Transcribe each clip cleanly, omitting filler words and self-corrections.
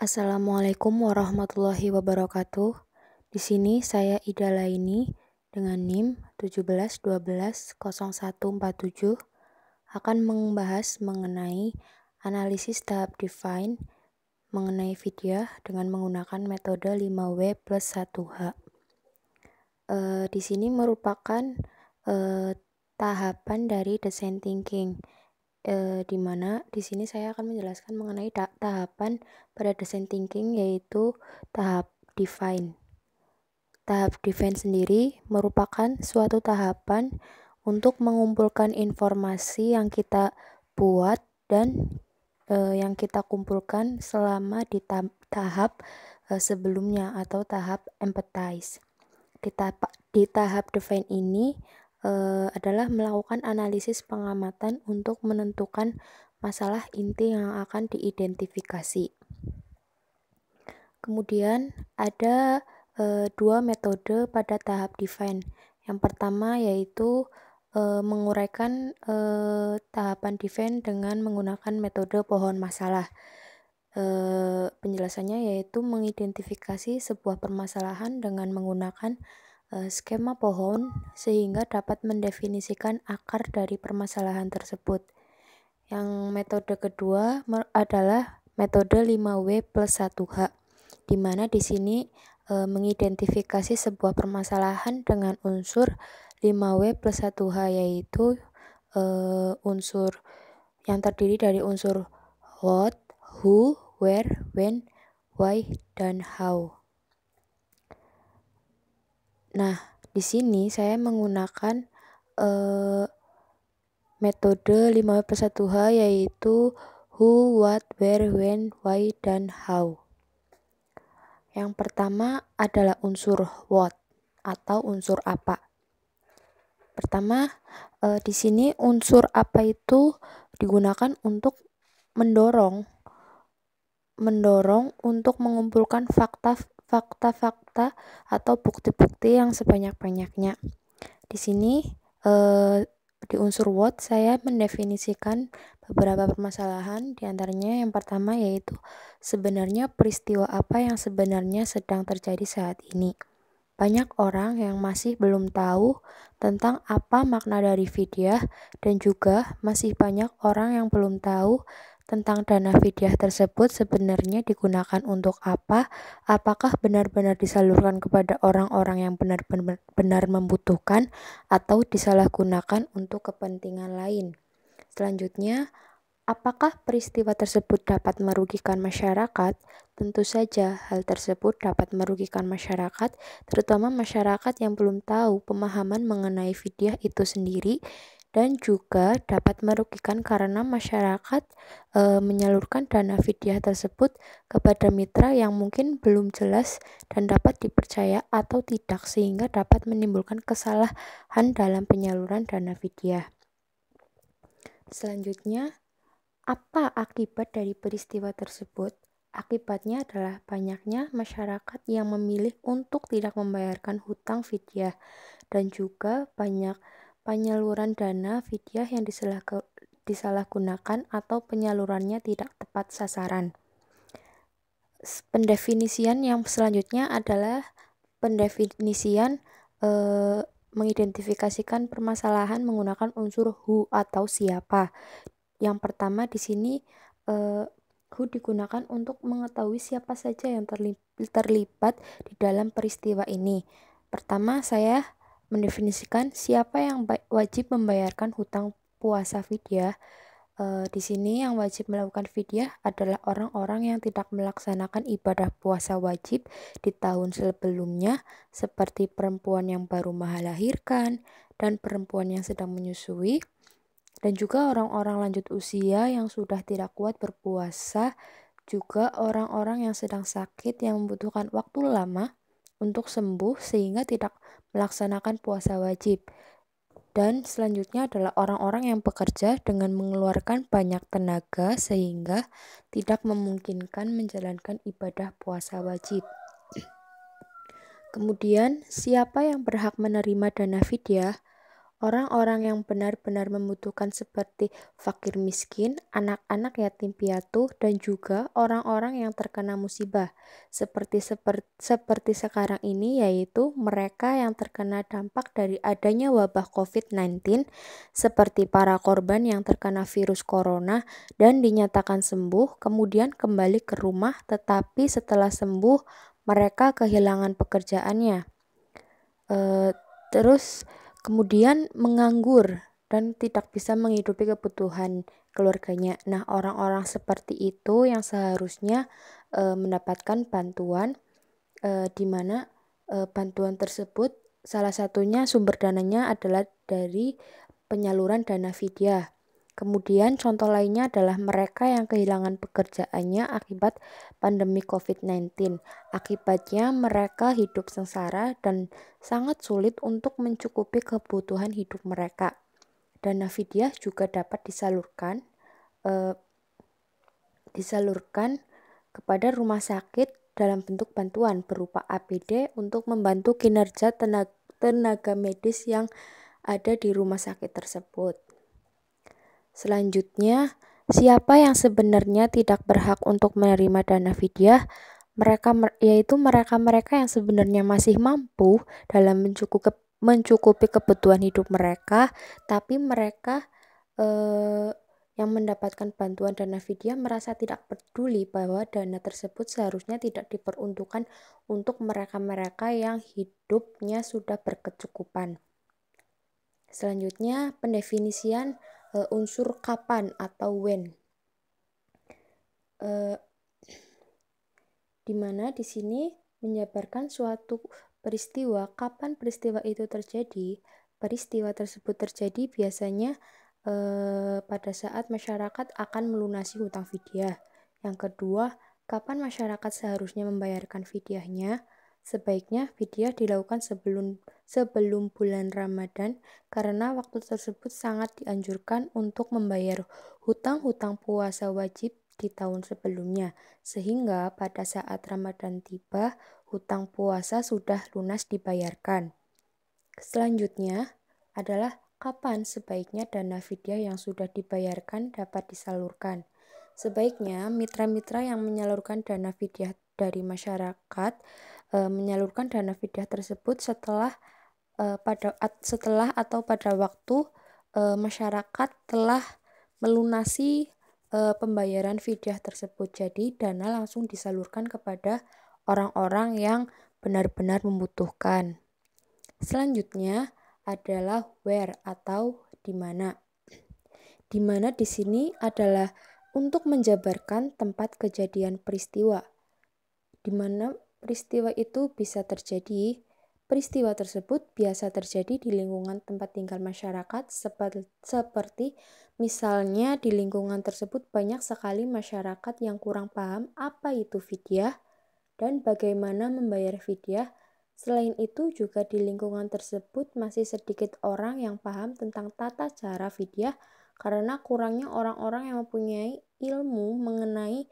Assalamualaikum warahmatullahi wabarakatuh. Di sini saya Ida Laini dengan NIM 17120147 akan membahas mengenai analisis tahap define mengenai vidya dengan menggunakan metode 5W plus 1H. Di sini merupakan tahapan dari design thinking. Di mana di sini saya akan menjelaskan mengenai tahapan pada design thinking, yaitu tahap define. Tahap define sendiri merupakan suatu tahapan untuk mengumpulkan informasi yang kita buat dan yang kita kumpulkan selama di tahap sebelumnya atau tahap empathize. Di tahap define ini adalah melakukan analisis pengamatan untuk menentukan masalah inti yang akan diidentifikasi. Kemudian ada dua metode pada tahap define. Yang pertama yaitu menguraikan tahapan define dengan menggunakan metode pohon masalah. Penjelasannya yaitu mengidentifikasi sebuah permasalahan dengan menggunakan skema pohon sehingga dapat mendefinisikan akar dari permasalahan tersebut. Yang metode kedua adalah metode 5W plus 1H, di mana di sini mengidentifikasi sebuah permasalahan dengan unsur 5W plus 1H, yaitu unsur yang terdiri dari unsur what, who, where, when, why, dan how. Nah, di sini saya menggunakan metode 5W plus 1H, yaitu who, what, where, when, why, dan how. Yang pertama adalah unsur what atau unsur apa. Pertama, di sini unsur apa itu digunakan untuk mendorong untuk mengumpulkan fakta-fakta atau bukti-bukti yang sebanyak-banyaknya. Di sini di unsur what saya mendefinisikan beberapa permasalahan, diantaranya yang pertama yaitu sebenarnya peristiwa apa yang sebenarnya sedang terjadi saat ini. Banyak orang yang masih belum tahu tentang apa makna dari vidya, dan juga masih banyak orang yang belum tahu tentang dana vidya tersebut sebenarnya digunakan untuk apa, apakah benar-benar disalurkan kepada orang-orang yang benar-benar membutuhkan atau disalahgunakan untuk kepentingan lain. Selanjutnya, apakah peristiwa tersebut dapat merugikan masyarakat? Tentu saja hal tersebut dapat merugikan masyarakat, terutama masyarakat yang belum tahu pemahaman mengenai vidya itu sendiri, dan juga dapat merugikan karena masyarakat menyalurkan dana vidya tersebut kepada mitra yang mungkin belum jelas dan dapat dipercaya atau tidak, sehingga dapat menimbulkan kesalahan dalam penyaluran dana vidya. Selanjutnya, apa akibat dari peristiwa tersebut? Akibatnya adalah banyaknya masyarakat yang memilih untuk tidak membayarkan hutang vidya, dan juga banyak penyaluran dana vidya yang disalahgunakan atau penyalurannya tidak tepat sasaran. Pendefinisian yang selanjutnya adalah pendefinisian mengidentifikasikan permasalahan menggunakan unsur who atau siapa. Yang pertama di sini who digunakan untuk mengetahui siapa saja yang terlibat di dalam peristiwa ini. Pertama, saya mendefinisikan siapa yang wajib membayarkan hutang puasa vidya. Di sini yang wajib melakukan vidya adalah orang-orang yang tidak melaksanakan ibadah puasa wajib di tahun sebelumnya, seperti perempuan yang baru melahirkan dan perempuan yang sedang menyusui, dan juga orang-orang lanjut usia yang sudah tidak kuat berpuasa, juga orang-orang yang sedang sakit yang membutuhkan waktu lama untuk sembuh sehingga tidak melaksanakan puasa wajib. Dan selanjutnya adalah orang-orang yang bekerja dengan mengeluarkan banyak tenaga sehingga tidak memungkinkan menjalankan ibadah puasa wajib. Kemudian, siapa yang berhak menerima dana vidya? Orang-orang yang benar-benar membutuhkan seperti fakir miskin, anak-anak yatim piatu, dan juga orang-orang yang terkena musibah seperti sekarang ini, yaitu mereka yang terkena dampak dari adanya wabah COVID-19 seperti para korban yang terkena virus corona dan dinyatakan sembuh kemudian kembali ke rumah, tetapi setelah sembuh mereka kehilangan pekerjaannya. Terus kemudian menganggur dan tidak bisa menghidupi kebutuhan keluarganya. Nah, orang-orang seperti itu yang seharusnya mendapatkan bantuan, di mana bantuan tersebut salah satunya sumber dananya adalah dari penyaluran dana vidya. Kemudian contoh lainnya adalah mereka yang kehilangan pekerjaannya akibat pandemi COVID-19. Akibatnya mereka hidup sengsara dan sangat sulit untuk mencukupi kebutuhan hidup mereka. Dana vidya juga dapat disalurkan kepada rumah sakit dalam bentuk bantuan berupa APD untuk membantu kinerja tenaga medis yang ada di rumah sakit tersebut. Selanjutnya, siapa yang sebenarnya tidak berhak untuk menerima dana vidya? Yaitu mereka-mereka yang sebenarnya masih mampu dalam mencukupi kebutuhan hidup mereka, tapi mereka yang mendapatkan bantuan dana vidya merasa tidak peduli bahwa dana tersebut seharusnya tidak diperuntukkan untuk mereka-mereka yang hidupnya sudah berkecukupan. Selanjutnya, pendefinisian unsur kapan atau when. Di mana di sini menjabarkan suatu peristiwa, kapan peristiwa itu terjadi. Peristiwa tersebut terjadi biasanya pada saat masyarakat akan melunasi hutang vidya. Yang kedua, kapan masyarakat seharusnya membayarkan vidyahnya? Sebaiknya vidya dilakukan sebelum bulan Ramadan karena waktu tersebut sangat dianjurkan untuk membayar hutang-hutang puasa wajib di tahun sebelumnya, sehingga pada saat Ramadan tiba, hutang puasa sudah lunas dibayarkan. Selanjutnya adalah kapan sebaiknya dana vidya yang sudah dibayarkan dapat disalurkan. Sebaiknya mitra-mitra yang menyalurkan dana vidya dari masyarakat menyalurkan dana vidya tersebut setelah atau pada waktu masyarakat telah melunasi pembayaran vidya tersebut. Jadi dana langsung disalurkan kepada orang-orang yang benar-benar membutuhkan. Selanjutnya adalah where atau di mana. Di mana di sini adalah untuk menjabarkan tempat kejadian peristiwa. Di mana peristiwa itu bisa terjadi. Peristiwa tersebut biasa terjadi di lingkungan tempat tinggal masyarakat seperti misalnya di lingkungan tersebut banyak sekali masyarakat yang kurang paham apa itu vidya dan bagaimana membayar vidya. Selain itu juga di lingkungan tersebut masih sedikit orang yang paham tentang tata cara vidya karena kurangnya orang-orang yang mempunyai ilmu mengenai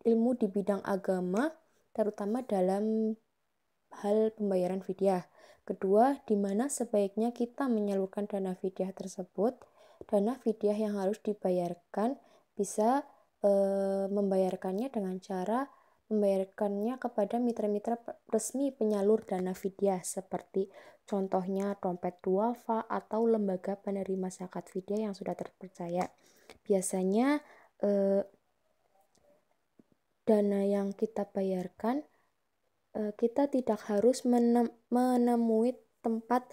ilmu di bidang agama, terutama dalam hal pembayaran vidya. Kedua, di mana sebaiknya kita menyalurkan dana vidya tersebut. Dana vidya yang harus dibayarkan bisa membayarkannya dengan cara membayarkannya kepada mitra-mitra resmi penyalur dana vidya seperti contohnya dompet duafa atau lembaga penerima zakat vidya yang sudah terpercaya. Biasanya dana yang kita bayarkan kita tidak harus menemui tempat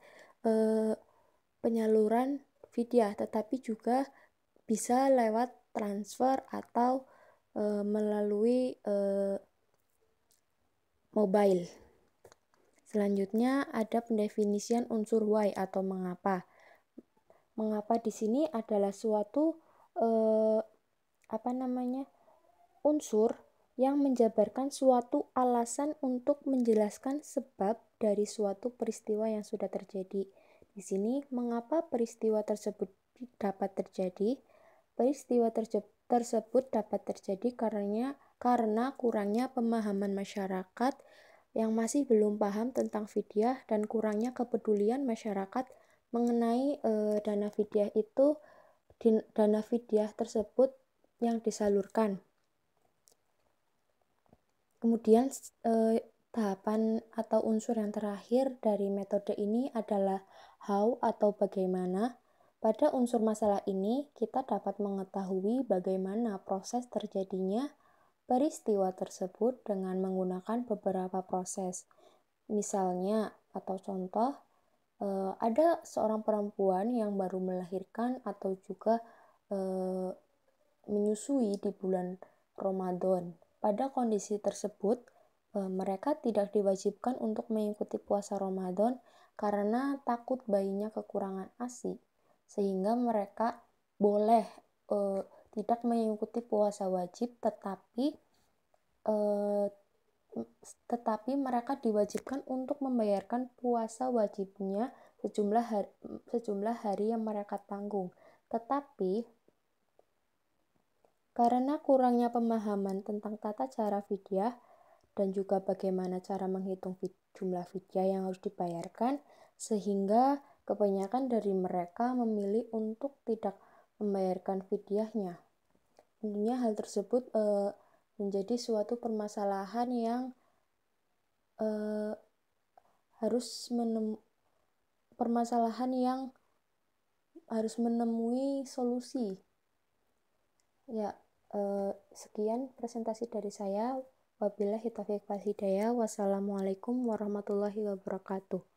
penyaluran vidya, tetapi juga bisa lewat transfer atau melalui mobile. Selanjutnya ada pendefinisian unsur why atau mengapa. Mengapa di sini adalah suatu unsur yang menjabarkan suatu alasan untuk menjelaskan sebab dari suatu peristiwa yang sudah terjadi. Di sini, mengapa peristiwa tersebut dapat terjadi? Peristiwa tersebut dapat terjadi karena kurangnya pemahaman masyarakat yang masih belum paham tentang fidyah dan kurangnya kepedulian masyarakat mengenai dana fidyah tersebut yang disalurkan. Kemudian tahapan atau unsur yang terakhir dari metode ini adalah how atau bagaimana. Pada unsur masalah ini, kita dapat mengetahui bagaimana proses terjadinya peristiwa tersebut dengan menggunakan beberapa proses. Misalnya atau contoh, ada seorang perempuan yang baru melahirkan atau juga menyusui di bulan Ramadan. Pada kondisi tersebut, mereka tidak diwajibkan untuk mengikuti puasa Ramadan karena takut bayinya kekurangan ASI, sehingga mereka boleh tidak mengikuti puasa wajib, tetapi mereka diwajibkan untuk membayarkan puasa wajibnya sejumlah hari yang mereka tanggung. Tetapi karena kurangnya pemahaman tentang tata cara fidyah dan juga bagaimana cara menghitung jumlah fidyah yang harus dibayarkan, sehingga kebanyakan dari mereka memilih untuk tidak membayarkan fidyahnya. Tentunya hal tersebut menjadi suatu permasalahan yang harus menemui solusi. Ya, sekian presentasi dari saya. Wabillahi taufiq wal hidayah. Wassalamualaikum warahmatullahi wabarakatuh.